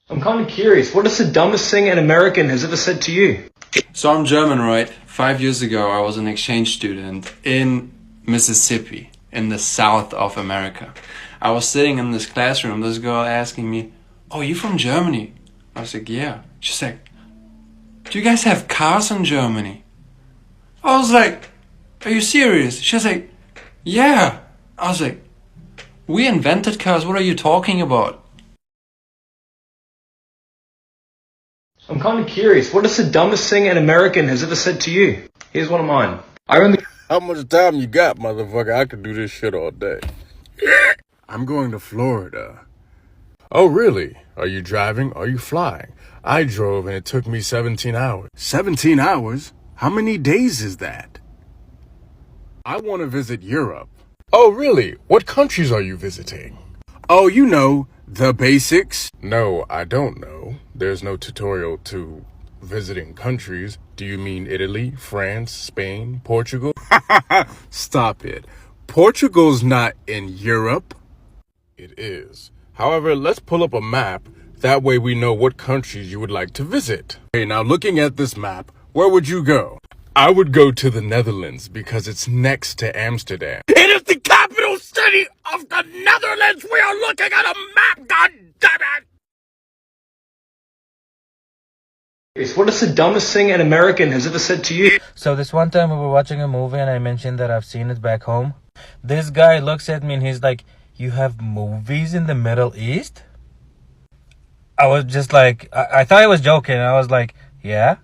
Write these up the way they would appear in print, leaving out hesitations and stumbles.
I'm kind of curious, what is the dumbest thing an American has ever said to you? So I'm German, right? 5 years ago, I was an exchange student in Mississippi, in the south of America. I was sitting in this classroom, this girl asking me, "Oh, you from Germany?" I was like, "Yeah." She's like, "Do you guys have cars in Germany?" I was like, "Are you serious?" She was like, "Yeah." I was like, "We invented cars, what are you talking about?" I'm kind of curious, what is the dumbest thing an American has ever said to you? Here's one of mine. I remember. How much time you got, motherfucker? I could do this shit all day. I'm going to Florida. Oh, really? Are you driving? Are you flying? I drove and it took me 17 hours. 17 hours? How many days is that? I want to visit Europe. Oh, really? What countries are you visiting? Oh, you know, the basics. No, I don't know. There's no tutorial to visiting countries. Do you mean Italy, France, Spain, Portugal? Stop it. Portugal's not in Europe. It is. However, let's pull up a map. That way we know what countries you would like to visit. Okay, now looking at this map, where would you go? I would go to the Netherlands because it's next to Amsterdam. It is the capital city of the Netherlands. We are looking at a map, god damn it. What is the dumbest thing an American has ever said to you? So this one time we were watching a movie and I mentioned that I've seen it back home. This guy looks at me and he's like, "You have movies in the Middle East?" I was just like, I thought he was joking. I was like, "Yeah."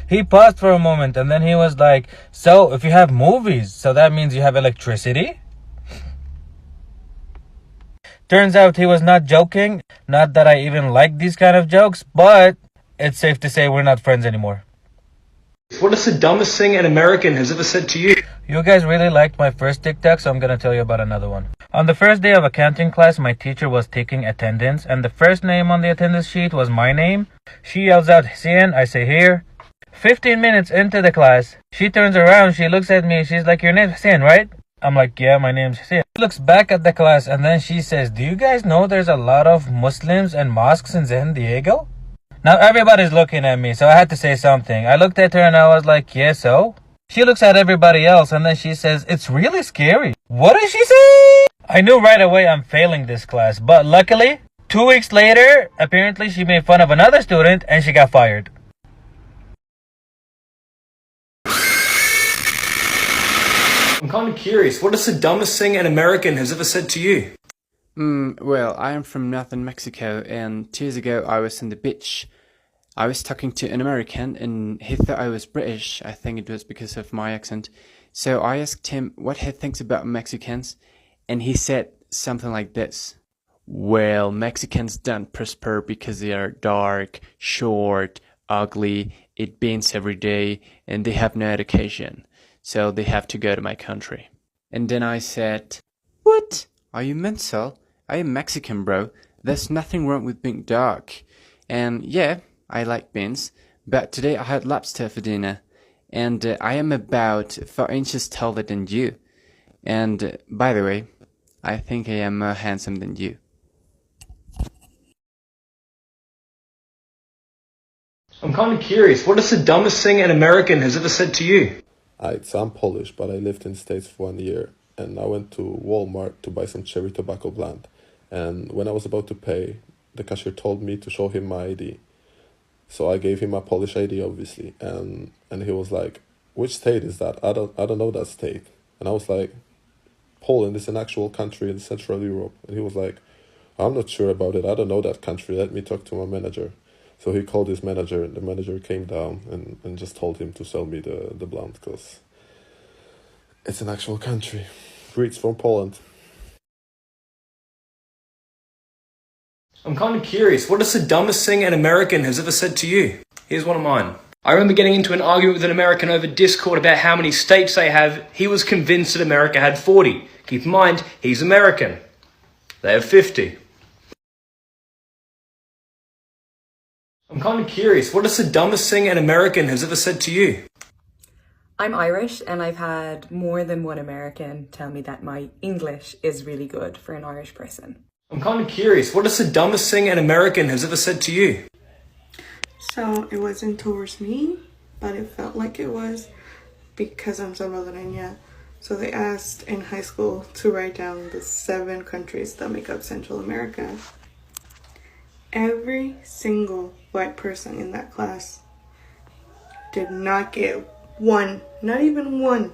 He paused for a moment and then he was like, "So if you have movies, so that means you have electricity?" Turns out he was not joking. Not that I even like these kind of jokes, but it's safe to say we're not friends anymore. What is the dumbest thing an American has ever said to you? You guys really liked my first TikTok, so I'm gonna tell you about another one. On the first day of accounting class, my teacher was taking attendance, and the first name on the attendance sheet was my name. She yells out, "Hussein," I say, "Here." 15 minutes into the class, she turns around, she looks at me, she's like, "Your name's Hussein, right?" I'm like, "Yeah, my name's Hussein." She looks back at the class, and then she says, "Do you guys know there's a lot of Muslims and mosques in San Diego?" Now everybody's looking at me, so I had to say something. I looked at her and I was like, "Yeah, so?" She looks at everybody else and then she says, "It's really scary." What did she say? I knew right away I'm failing this class, but luckily, 2 weeks later, apparently she made fun of another student and she got fired. I'm kind of curious, what is the dumbest thing an American has ever said to you? Well, I am from northern Mexico, and 2 years ago I was on the beach. I was talking to an American, and he thought I was British. I think it was because of my accent. So I asked him what he thinks about Mexicans, and he said something like this. "Well, Mexicans don't prosper because they are dark, short, ugly, eat beans every day, and they have no education. So they have to go to my country." And then I said, "What? Are you mental? I am Mexican, bro. There's nothing wrong with being dark. And yeah, I like beans, but today I had lobster for dinner. And I am about 4 inches taller than you. And by the way, I think I am more handsome than you." I'm kind of curious, what is the dumbest thing an American has ever said to you? So I'm Polish, but I lived in the States for 1 year, and I went to Walmart to buy some cherry tobacco plant. And when I was about to pay, the cashier told me to show him my ID. So I gave him my Polish ID, obviously, and he was like, "Which state is that? I don't know that state." And I was like, "Poland is an actual country in Central Europe." And he was like, "I'm not sure about it. I don't know that country. Let me talk to my manager." So he called his manager, and the manager came down and just told him to sell me the blunt, because it's an actual country. Breeds from Poland. I'm kind of curious, what is the dumbest thing an American has ever said to you? Here's one of mine. I remember getting into an argument with an American over Discord about how many states they have. He was convinced that America had 40. Keep in mind, he's American. They have 50. I'm kind of curious, what is the dumbest thing an American has ever said to you? I'm Irish, and I've had more than one American tell me that my English is really good for an Irish person. I'm kind of curious, what is the dumbest thing an American has ever said to you? So it wasn't towards me, but it felt like it was because I'm Salvadoreña. So they asked in high school to write down the 7 countries that make up Central America. Every single white person in that class did not get one, not even one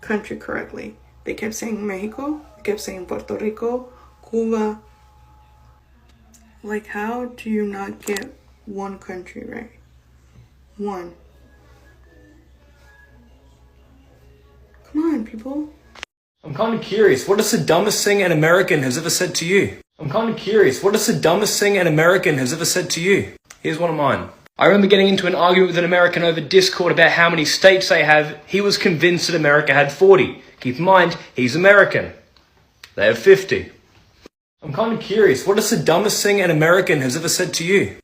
country correctly. They kept saying Mexico, they kept saying Puerto Rico, Cuba. Like, how do you not get one country right? One. Come on, people. I'm kind of curious, what is the dumbest thing an American has ever said to you? I'm kind of curious, what is the dumbest thing an American has ever said to you? Here's one of mine. I remember getting into an argument with an American over Discord about how many states they have. He was convinced that America had 40. Keep in mind, he's American. They have 50. I'm kind of curious, what is the dumbest thing an American has ever said to you?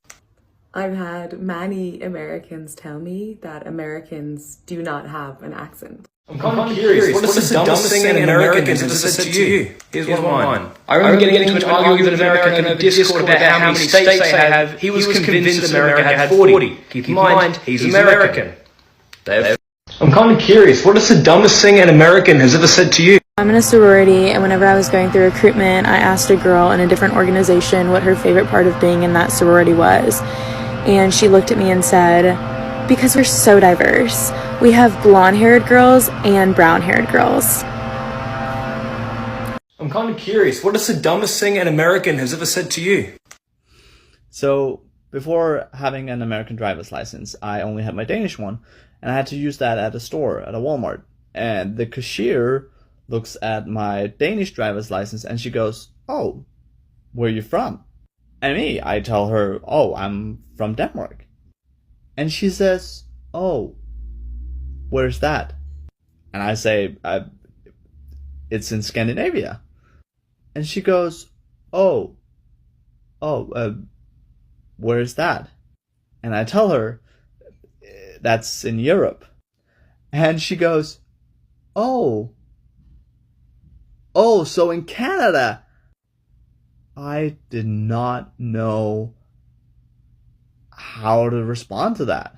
I've had many Americans tell me that Americans do not have an accent. I'm kind of curious, what is the dumbest thing an American has ever said to you? Here's one of mine. I remember getting into an argument with an American over Discord about how many states they have. He was convinced that America had 40. Keep in mind, he's American. I'm kind of curious, what is the dumbest thing an American has ever said to you? I'm in a sorority, and whenever I was going through recruitment, I asked a girl in a different organization what her favorite part of being in that sorority was. And she looked at me and said, "Because we're so diverse. We have blonde-haired girls and brown-haired girls." I'm kind of curious, what is the dumbest thing an American has ever said to you? So, before having an American driver's license, I only had my Danish one, and I had to use that at a store, at a Walmart. And the cashier looks at my Danish driver's license and she goes, "Oh, where are you from?" And me, I tell her, "Oh, I'm from Denmark." And she says, "Oh, where's that?" And I say, "It's in Scandinavia." And she goes, "Oh, where's that?" And I tell her, "That's in Europe." And she goes, "Oh, so in Canada." I did not know how to respond to that.